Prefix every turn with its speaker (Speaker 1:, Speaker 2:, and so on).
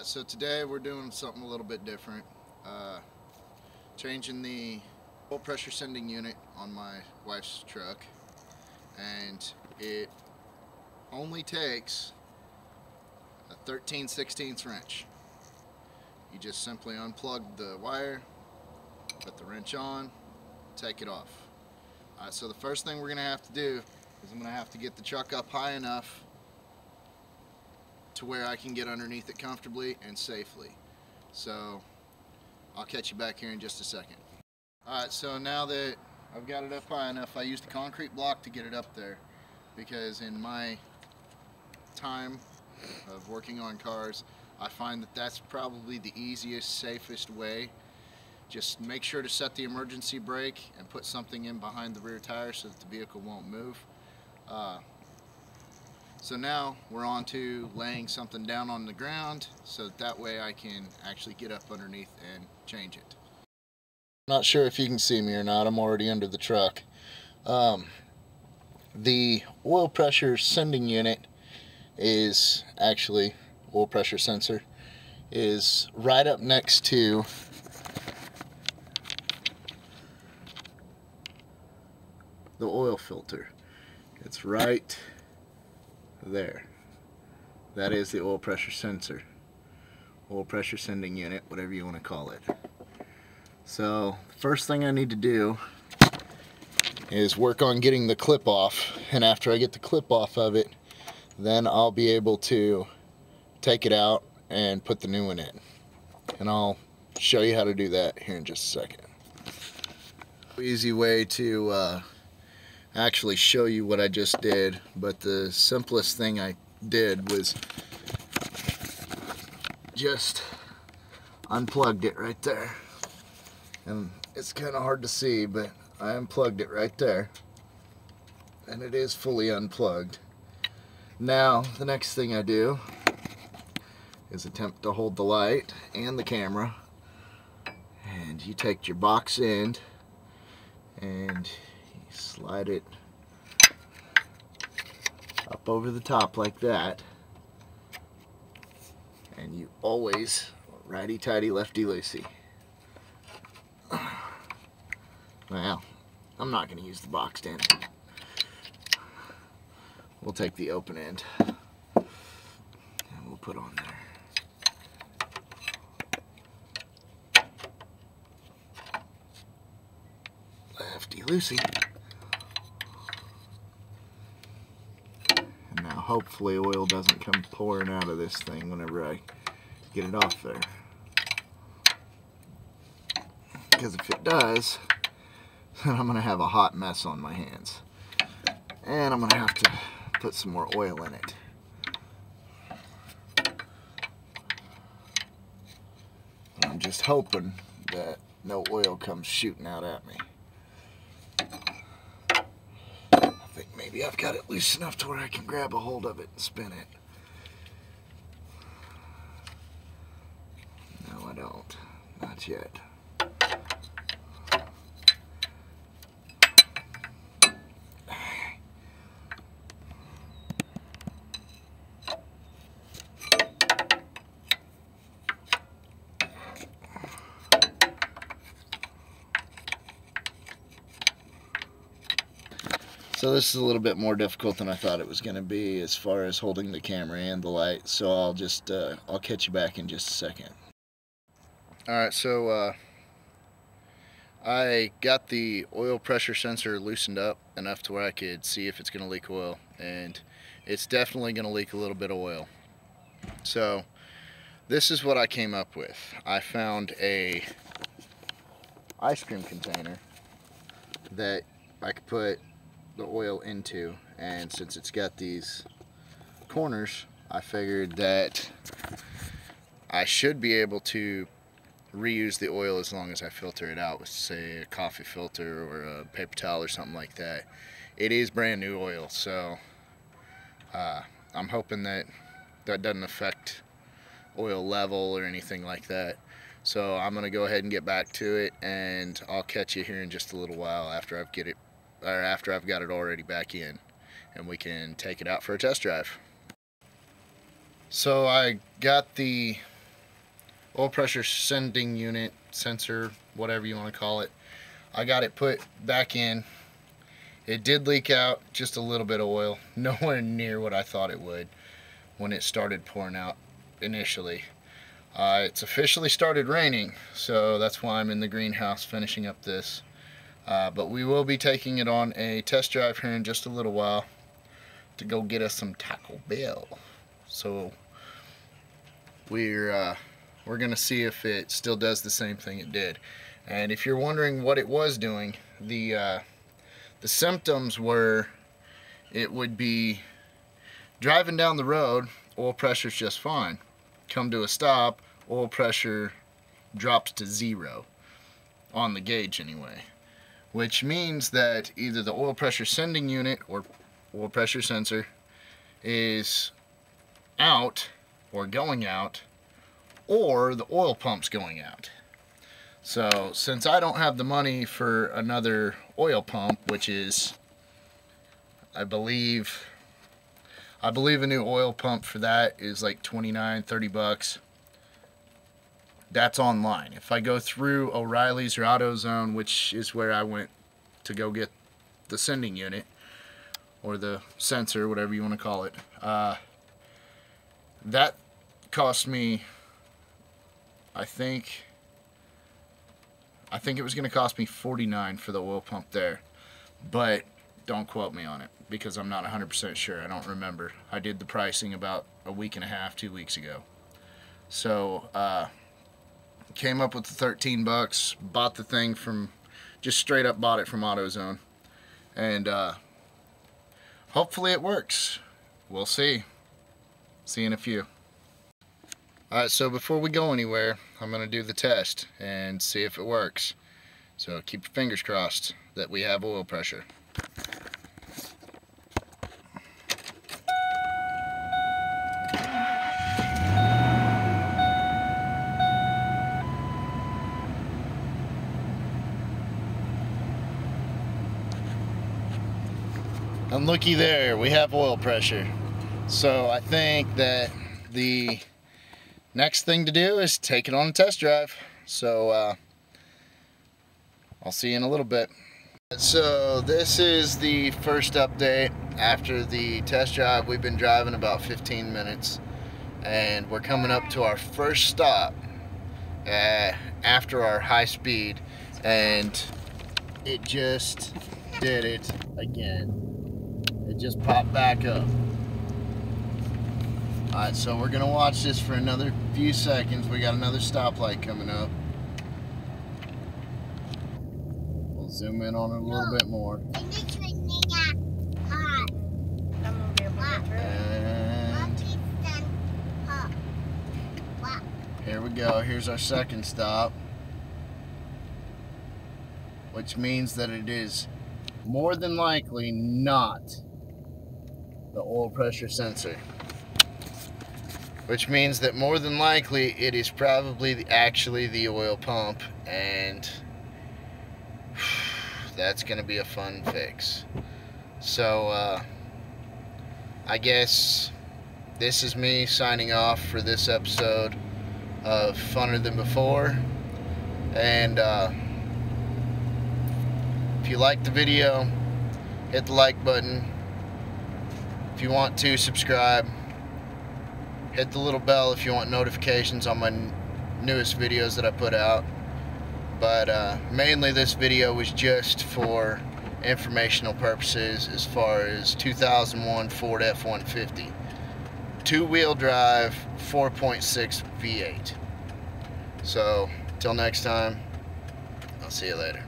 Speaker 1: So today we're doing something a little bit different. Changing the oil pressure sending unit on my wife's truck, and it only takes a 13/16 wrench. You just simply unplug the wire, put the wrench on, take it off. So the first thing we're going to have to do is I'm going to have to get the truck up high enough to where I can get underneath it comfortably and safely. So I'll catch you back here in just a second. Alright, so now that I've got it up high enough, I used a concrete block to get it up there, because in my time of working on cars, I find that that's probably the easiest, safest way. Just make sure to set the emergency brake and put something in behind the rear tire so that the vehicle won't move. So now we're on to laying something down on the ground so that way I can actually get up underneath and change it. Not sure if you can see me or not, I'm already under the truck. The oil pressure sending unit is actually, oil pressure sensor, is right up next to the oil filter. It's right there. That is the oil pressure sensor, oil pressure sending unit, whatever you want to call it. So the first thing I need to do is work on getting the clip off, and after I get the clip off of it, then I'll be able to take it out and put the new one in, and I'll show you how to do that here in just a second. Easy way to actually show you what I just did, but the simplest thing I did was just unplugged it right there, and it's kind of hard to see, but I unplugged it right there, and it is fully unplugged. Now the next thing I do is attempt to hold the light and the camera, and you take your box end and slide it up over the top like that, and you always righty-tighty, lefty-loosey. Well, I'm not going to use the boxed end. We'll take the open end and we'll put on there. Lefty-loosey. Now hopefully oil doesn't come pouring out of this thing whenever I get it off there, because if it does, then I'm going to have a hot mess on my hands, and I'm going to have to put some more oil in it. I'm just hoping that no oil comes shooting out at me. I think maybe I've got it loose enough to where I can grab a hold of it and spin it. No, I don't. Not yet. So this is a little bit more difficult than I thought it was going to be as far as holding the camera and the light. So I'll just I'll catch you back in just a second. Alright, so I got the oil pressure sensor loosened up enough to where I could see if it's going to leak oil, and it's definitely going to leak a little bit of oil. So this is what I came up with. I found a ice cream container that I could put the oil into, and since it's got these corners, I figured that I should be able to reuse the oil as long as I filter it out with, say, a coffee filter or a paper towel or something like that. It is brand new oil, so I'm hoping that that doesn't affect oil level or anything like that. So I'm gonna go ahead and get back to it, and I'll catch you here in just a little while after I've got it already back in, and we can take it out for a test drive. So I got the oil pressure sending unit, sensor, whatever you want to call it. I got it put back in. It did leak out just a little bit of oil, nowhere near what I thought it would when it started pouring out initially. It's officially started raining, so that's why I'm in the greenhouse finishing up this. But we will be taking it on a test drive here in just a little while to go get us some Taco Bell. So we're gonna see if it still does the same thing it did. And if you're wondering what it was doing, the symptoms were it would be driving down the road, oil pressure's just fine. Come to a stop, oil pressure drops to 0 on the gauge anyway, which means that either the oil pressure sending unit or oil pressure sensor is out or going out, or the oil pump's going out. So since I don't have the money for another oil pump, which is I believe a new oil pump for that is like $29-30 bucks. That's online. If I go through O'Reilly's or AutoZone, which is where I went to go get the sending unit or the sensor, whatever you want to call it, that cost me, I think it was going to cost me $49 for the oil pump there, but don't quote me on it because I'm not 100% sure. I don't remember. I did the pricing about a week and a half, 2 weeks ago. So came up with the 13 bucks, bought the thing from, just straight up bought it from AutoZone, and hopefully it works. We'll see. See you in a few. Alright, so before we go anywhere, I'm going to do the test and see if it works. So keep your fingers crossed that we have oil pressure. And looky there, we have oil pressure. So I think that the next thing to do is take it on a test drive. So I'll see you in a little bit. So this is the first update after the test drive. We've been driving about 15 minutes and we're coming up to our first stop after our high speed, and it just did it again. It just popped back up. Alright, so we're gonna watch this for another few seconds. We got another stoplight coming up. We'll zoom in on it a little bit more. And here we go. Here's our second stop, which means that it is more than likely not the oil pressure sensor. Which means that more than likely it is probably actually the oil pump, and that's gonna be a fun fix. So I guess this is me signing off for this episode of Funner Than Before, and if you liked the video, hit the like button. If you want to, subscribe. Hit the little bell if you want notifications on my newest videos that I put out. But mainly this video was just for informational purposes as far as 2001 Ford F-150. Two-wheel drive, 4.6 V8. So, till next time, I'll see you later.